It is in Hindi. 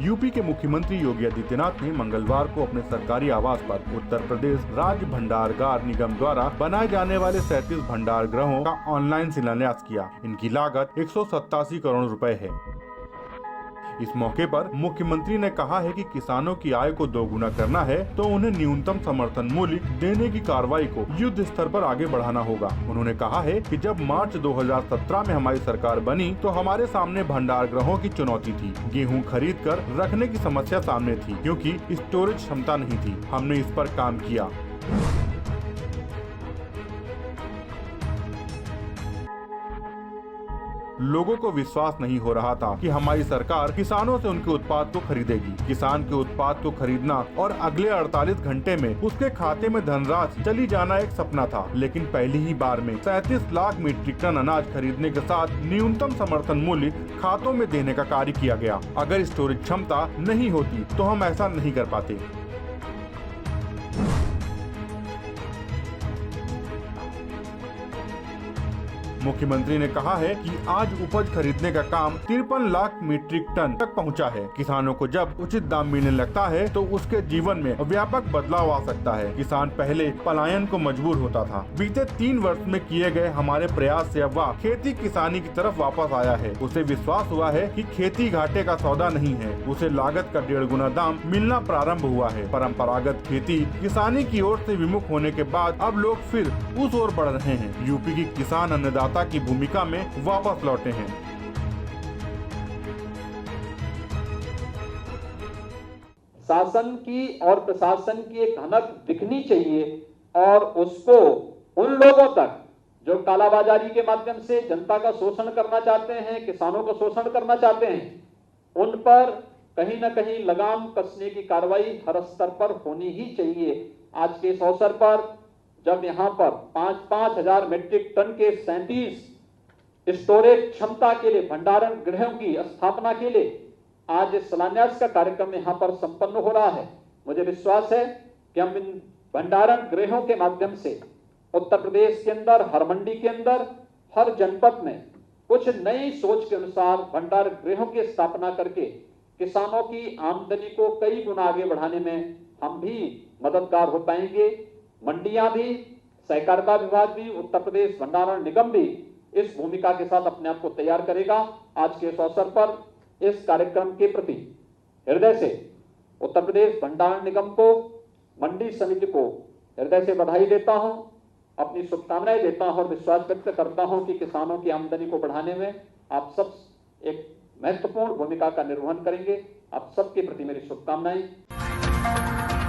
यूपी के मुख्यमंत्री योगी आदित्यनाथ ने मंगलवार को अपने सरकारी आवास पर उत्तर प्रदेश राज्य भंडारगार निगम द्वारा बनाए जाने वाले 37 भंडार गृहों का ऑनलाइन शिलान्यास किया। इनकी लागत 187 करोड़ रुपए है। इस मौके पर मुख्यमंत्री ने कहा है कि किसानों की आय को दोगुना करना है तो उन्हें न्यूनतम समर्थन मूल्य देने की कार्रवाई को युद्ध स्तर पर आगे बढ़ाना होगा। उन्होंने कहा है कि जब मार्च 2017 में हमारी सरकार बनी तो हमारे सामने भंडार गृहों की चुनौती थी। गेहूं खरीद कर रखने की समस्या सामने थी क्योंकि स्टोरेज क्षमता नहीं थी। हमने इस पर काम किया। लोगों को विश्वास नहीं हो रहा था कि हमारी सरकार किसानों से उनके उत्पाद को खरीदेगी। किसान के उत्पाद को खरीदना और अगले 48 घंटे में उसके खाते में धनराशि चली जाना एक सपना था, लेकिन पहली ही बार में 37 लाख मीट्रिक टन अनाज खरीदने के साथ न्यूनतम समर्थन मूल्य खातों में देने का कार्य किया गया। अगर स्टोरेज क्षमता नहीं होती तो हम ऐसा नहीं कर पाते। मुख्यमंत्री ने कहा है कि आज उपज खरीदने का काम 53 लाख मीट्रिक टन तक पहुंचा है। किसानों को जब उचित दाम मिलने लगता है तो उसके जीवन में व्यापक बदलाव आ सकता है। किसान पहले पलायन को मजबूर होता था। बीते 3 वर्ष में किए गए हमारे प्रयास से अब वह खेती किसानी की तरफ वापस आया है। उसे विश्वास हुआ है कि खेती घाटे का सौदा नहीं है। उसे लागत का 1.5 गुना दाम मिलना प्रारंभ हुआ है। परंपरागत खेती किसानी की ओर से विमुख होने के बाद अब लोग फिर उस ओर बढ़ रहे हैं। यूपी की किसान अन्नदाता की भूमिका में वापस लौटे हैं। शासन की और प्रशासन की एक भनक दिखनी चाहिए और उसको उन लोगों तक जो कालाबाजारी के माध्यम से जनता का शोषण करना चाहते हैं, किसानों का शोषण करना चाहते हैं, उन पर कहीं न कहीं लगाम कसने की कार्रवाई हर स्तर पर होनी ही चाहिए। आज के इस अवसर पर जब यहाँ पर 5-5 हजार मीट्रिक टन के 37 स्टोरेज क्षमता के लिए भंडारण गृहों की स्थापना के लिए आज शिलान्यास का कार्यक्रम यहाँ पर संपन्न हो रहा है, मुझे विश्वास है कि हम इन भंडारण गृहों के माध्यम से उत्तर प्रदेश के अंदर, हर मंडी के अंदर, हर जनपद में कुछ नई सोच के अनुसार भंडार गृहों की स्थापना करके किसानों की आमदनी को कई गुना आगे बढ़ाने में हम भी मददगार हो पाएंगे। मंडियां भी, सहकारिता विभाग भी, उत्तर प्रदेश भंडारण निगम भी इस भूमिका के साथ अपने आप को तैयार करेगा। आज के इस अवसर पर इस कार्यक्रम के प्रति हृदय से उत्तर प्रदेश भंडारण निगम को, मंडी समिति को हृदय से बधाई देता हूं, अपनी शुभकामनाएं देता हूं और विश्वास व्यक्त करता हूं कि किसानों की आमदनी को बढ़ाने में आप सब एक महत्वपूर्ण भूमिका का निर्वहन करेंगे। आप सबके प्रति मेरी शुभकामनाएं।